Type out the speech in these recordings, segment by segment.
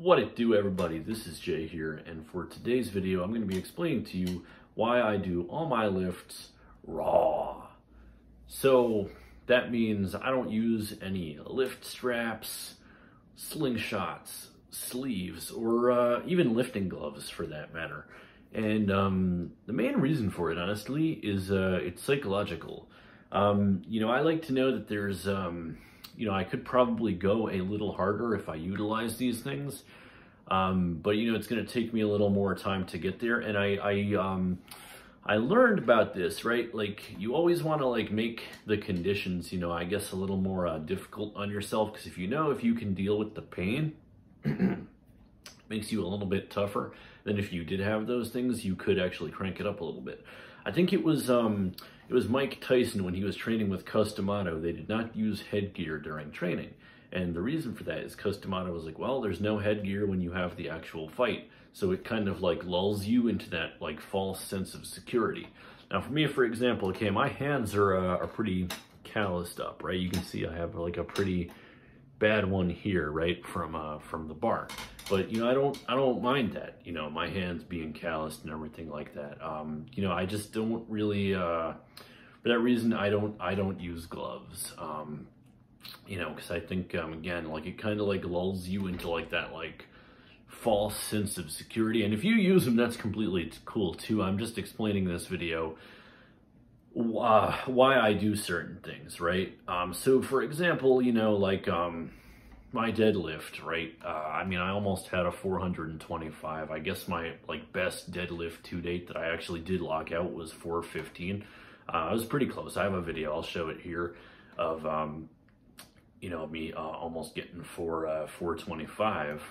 What it do, everybody? This is Jay here, and for today's video I'm going to be explaining to you why I do all my lifts raw. So that means I don't use any lift straps, slingshots, sleeves, or even lifting gloves for that matter. And the main reason for it, honestly, is it's psychological. I like to know that there's I could probably go a little harder if I utilize these things. But it's going to take me a little more time to get there. And I learned about this, right? Like, you always want to like make the conditions, I guess a little more difficult on yourself. Because if you can deal with the pain, makes you a little bit tougher than if you did have those things. You could actually crank it up a little bit. I think it was Mike Tyson when he was training with Cus D'Amato. They did not use headgear during training. And the reason for that is Cus D'Amato was like, well, there's no headgear when you have the actual fight. So it kind of like lulls you into that like false sense of security. Now for me, for example, okay, my hands are pretty calloused up, right? You can see I have like a pretty bad one here, right, from the bar. But I don't mind that, my hands being calloused and everything like that. I just don't really for that reason I don't use gloves. Because I think again, like, it kind of like lulls you into like that like false sense of security. And if you use them, that's completely cool too. I'm just explaining this video why I do certain things, right? So for example, my deadlift, right? I almost had a 425. I guess my like best deadlift to date that I actually did lock out was 415. I was pretty close. I have a video, I'll show it here, of me almost getting 425.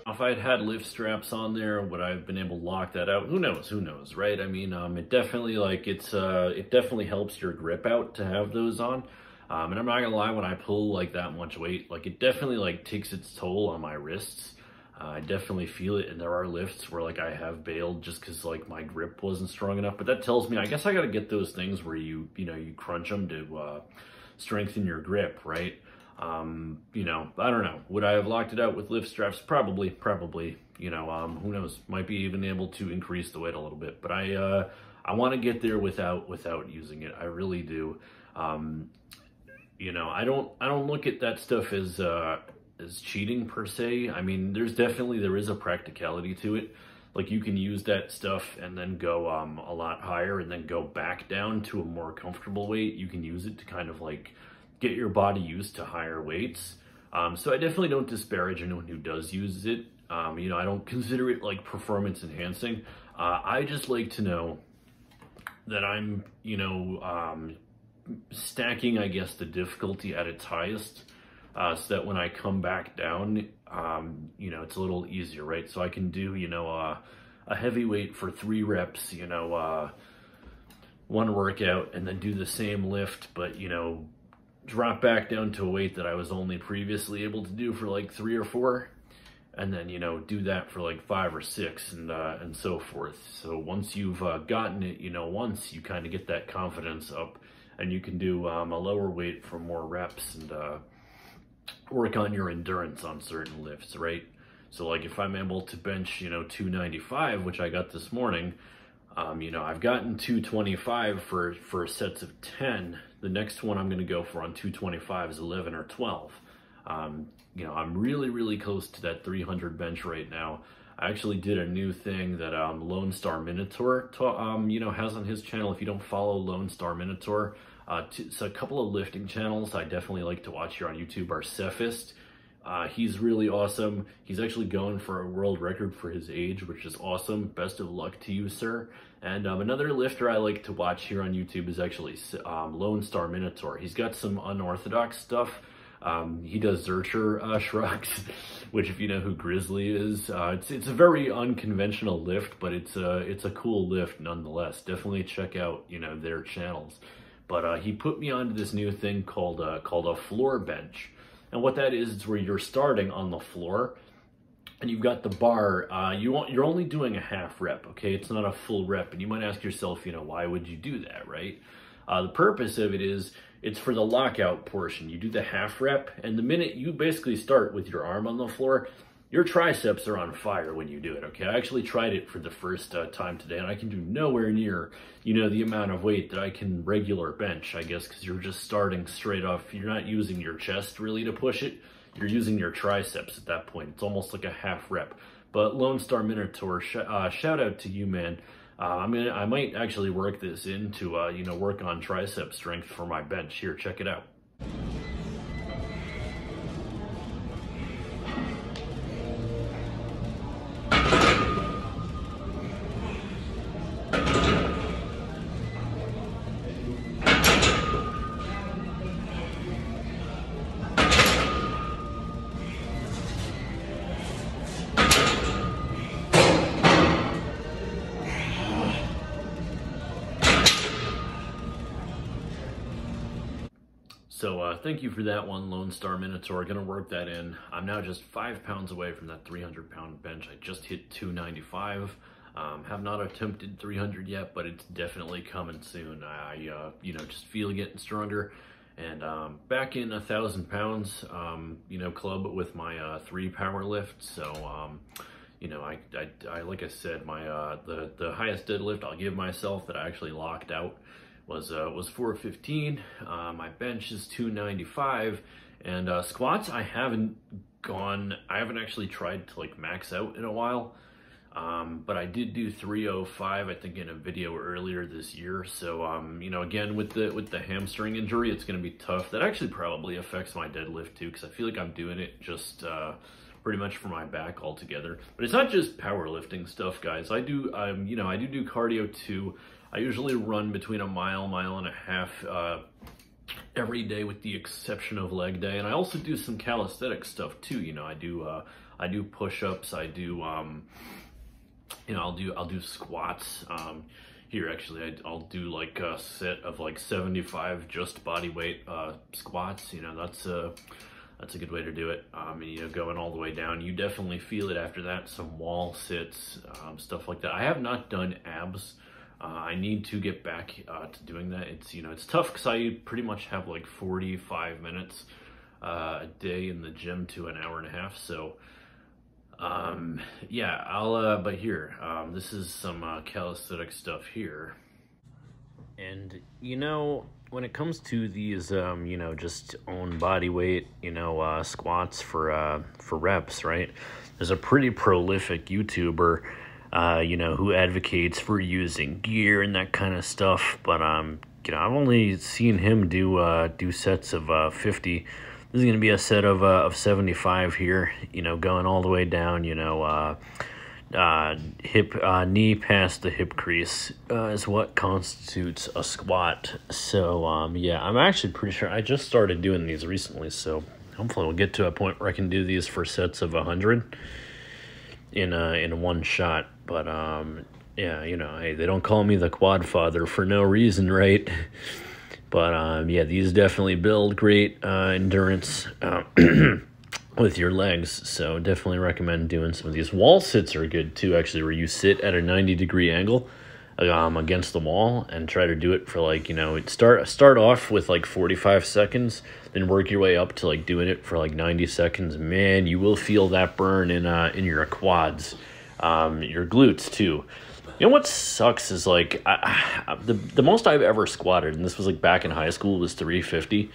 If I had lift straps on there, would I have been able to lock that out? Who knows, right? It definitely it definitely helps your grip out to have those on. And I'm not gonna lie, when I pull like that much weight, like, it definitely like takes its toll on my wrists. I definitely feel it, and there are lifts where like I have bailed just because like my grip wasn't strong enough. But that tells me I guess I got to get those things where you crunch them to strengthen your grip, right? I don't know. Would I have locked it out with lift straps? Probably. Who knows? Might be even able to increase the weight a little bit. But I want to get there without using it. I really do. I don't look at that stuff as cheating per se. There is a practicality to it. Like, you can use that stuff and then go a lot higher and then go back down to a more comfortable weight. You can use it to kind of like get your body used to higher weights. So I definitely don't disparage anyone who does use it. I don't consider it like performance enhancing. I just like to know that I'm, stacking, I guess, the difficulty at its highest. So that when I come back down, it's a little easier, right? So I can do, a heavy weight for 3 reps, one workout, and then do the same lift, but, drop back down to a weight that I was only previously able to do for like 3 or 4, and then, do that for like 5 or 6 and so forth. So once you've gotten it, once you kind of get that confidence up, and you can do a lower weight for more reps and work on your endurance on certain lifts, right? So like if I'm able to bench, 295, which I got this morning, I've gotten 225 for sets of 10. The next one I'm going to go for on 225 is 11 or 12. I'm really, really close to that 300 bench right now. I actually did a new thing that Lone Star Minotaur has on his channel. If you don't follow Lone Star Minotaur, so a couple of lifting channels I definitely like to watch here on YouTube are Cephist. He's really awesome. He's actually going for a world record for his age, which is awesome. Best of luck to you, sir. And another lifter I like to watch here on YouTube is actually Lone Star Minotaur. He's got some unorthodox stuff. He does Zercher shrugs, which, if you know who Grizzly is, it's a very unconventional lift, but it's a cool lift nonetheless. Definitely check out their channels. But he put me onto this new thing called a floor bench. And what that is, it's where you're starting on the floor and you've got the bar. You're only doing a half rep, okay? It's not a full rep. And you might ask yourself, why would you do that, right? The purpose of it is, it's for the lockout portion. You do the half rep, and the minute you basically start with your arm on the floor, your triceps are on fire when you do it, okay? I actually tried it for the first time today, and I can do nowhere near, the amount of weight that I can regular bench, I guess, because you're just starting straight off. You're not using your chest really to push it. You're using your triceps at that point. It's almost like a half rep. But Lone Star Minotaur, shout out to you, man. I might actually work this into, work on tricep strength for my bench. Here, check it out. So thank you for that one, Lone Star Minotaur. Gonna work that in. I'm now just 5 pounds away from that 300-pound bench. I just hit 295. Have not attempted 300 yet, but it's definitely coming soon. I just feel getting stronger. And back in 1,000 pounds, club with my 3 power lifts. So, I like I said, my the highest deadlift I'll give myself that I actually locked out was 415. My bench is 295, and squats I haven't actually tried to like max out in a while. But I did do 305, I think, in a video earlier this year. So, again, with the hamstring injury, it's going to be tough. That actually probably affects my deadlift too, because I feel like I'm doing it just pretty much for my back altogether. But it's not just powerlifting stuff, guys. I do cardio too. I usually run between a mile and a half every day, with the exception of leg day. And I also do some calisthenic stuff too. I do push-ups. I do I'll do squats. Here, actually, I'll do like a set of like 75 just body weight squats. That's a good way to do it. Going all the way down, you definitely feel it after that. Some wall sits, stuff like that. I have not done abs. I need to get back to doing that. It's tough because I pretty much have like 45 minutes a day in the gym to an hour and a half. So, yeah, but here, this is some calisthenic stuff here. And, when it comes to these, just own body weight, squats for reps, right? There's a pretty prolific YouTuber, who advocates for using gear and that kind of stuff. But, I've only seen him do sets of 50. This is going to be a set of 75 here, going all the way down, knee past the hip crease is what constitutes a squat. So, yeah, I'm actually pretty sure I just started doing these recently. So hopefully we'll get to a point where I can do these for sets of 100 in one shot. But, yeah, hey, they don't call me the quad father for no reason, right? But, yeah, these definitely build great endurance with your legs. So definitely recommend doing some of these. Wall sits are good, too, actually, where you sit at a 90-degree angle against the wall and try to do it for, like, start off with, like, 45 seconds, then work your way up to, like, doing it for, like, 90 seconds. Man, you will feel that burn in your quads, your glutes, too. What sucks is, like, the most I've ever squatted, and this was, like, back in high school, was 350.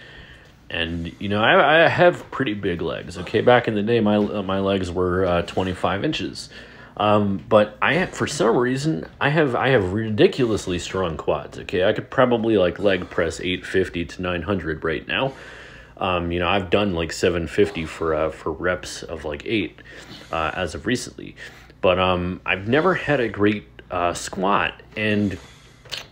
And, I have pretty big legs, okay? Back in the day, my legs were 25 inches. But for some reason, I have ridiculously strong quads, okay? I could probably, like, leg press 850 to 900 right now. I've done, like, 750 for reps of, like, 8 as of recently. But I've never had a great squat, and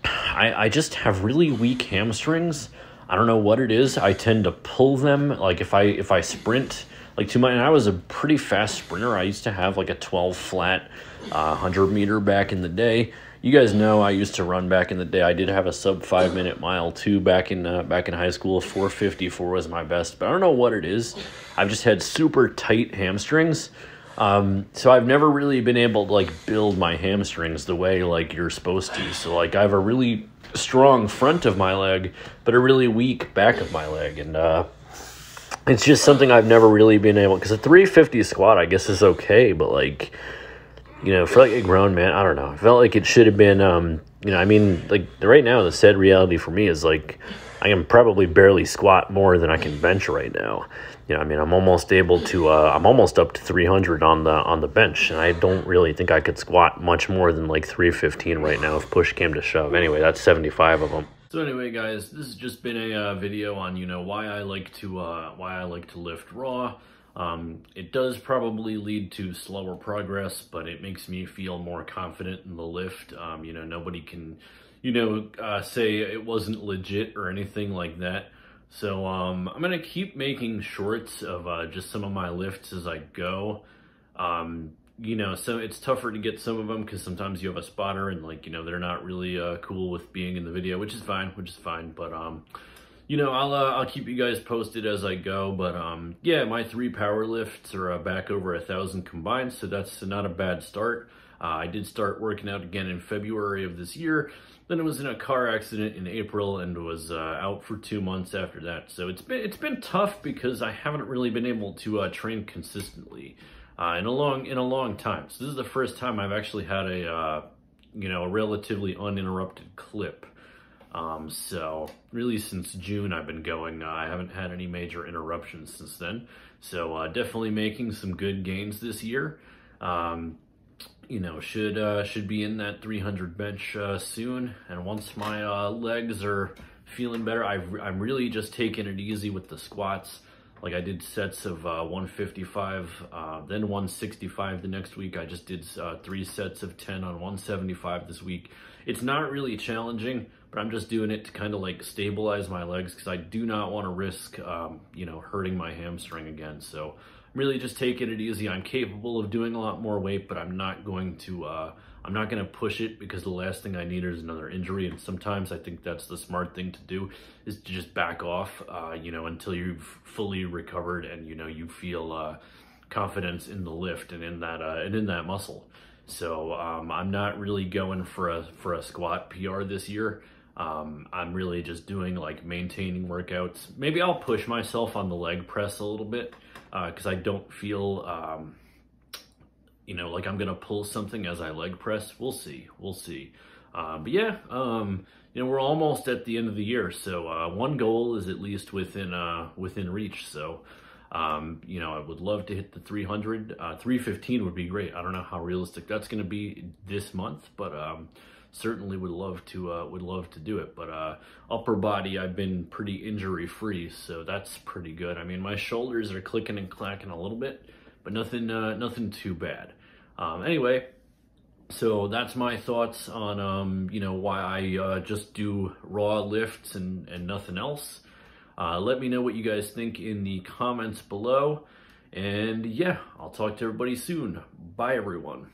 I just have really weak hamstrings. I don't know what it is. I tend to pull them, like if I sprint, like and I was a pretty fast sprinter. I used to have like a 12 flat 100 meter back in the day. You guys know I used to run back in the day. I did have a sub 5 minute mile too back in high school. 4:54 was my best, but I don't know what it is. I've just had super tight hamstrings. So I've never really been able to like build my hamstrings the way like you're supposed to. So like I have a really strong front of my leg, but a really weak back of my leg. And it's just something I've never really been able, because a 350 squat, I guess, is okay, but like, you know, for like a grown man, I don't know. I felt like it should have been, you know, I mean, like right now, the sad reality for me is like, I can probably barely squat more than I can bench right now. You know, I mean, I'm almost able to, I'm almost up to 300 on the bench, and I don't really think I could squat much more than like 315 right now if push came to shove. Anyway, that's 75 of them. So anyway, guys, this has just been a video on, you know, why I like to lift raw. It does probably lead to slower progress, but it makes me feel more confident in the lift. You know, nobody can, you know, say it wasn't legit or anything like that. So I'm going to keep making shorts of just some of my lifts as I go. You know, so it's tougher to get some of them because sometimes you have a spotter and, like, you know, they're not really cool with being in the video, which is fine. But, you know, I'll keep you guys posted as I go. But, yeah, my 3 power lifts are back over 1,000 combined, so that's not a bad start. I did start working out again in February of this year. Then I was in a car accident in April and was out for 2 months after that. So it's been tough because I haven't really been able to train consistently in a long time. So this is the first time I've actually had a you know, a relatively uninterrupted clip. So really since June I've been going. I haven't had any major interruptions since then. So definitely making some good gains this year. You know, should be in that 300 bench soon. And once my legs are feeling better, I'm really just taking it easy with the squats. Like I did sets of 155, then 165 the next week. I just did 3 sets of 10 on 175 this week. It's not really challenging, but I'm just doing it to kind of like stabilize my legs because I do not want to risk, you know, hurting my hamstring again. So I'm really just taking it easy. I'm capable of doing a lot more weight, but I'm not going to push it because the last thing I need is another injury. And sometimes I think that's the smart thing to do, is to just back off, you know, until you've fully recovered and, you know, you feel confidence in the lift and in that muscle. So I'm not really going for a squat PR this year. I'm really just doing like maintaining workouts. Maybe I'll push myself on the leg press a little bit because I don't feel, you know, like I'm going to pull something as I leg press. We'll see. But yeah, you know, we're almost at the end of the year. So one goal is at least within reach. So, you know, I would love to hit the 300, 315 would be great. I don't know how realistic that's going to be this month, but, certainly would love to do it. But upper body, I've been pretty injury free, so that's pretty good. I mean, my shoulders are clicking and clacking a little bit, but nothing too bad. Anyway, so that's my thoughts on you know, why I just do raw lifts and nothing else. Let me know what you guys think in the comments below, and yeah, I'll talk to everybody soon. Bye everyone.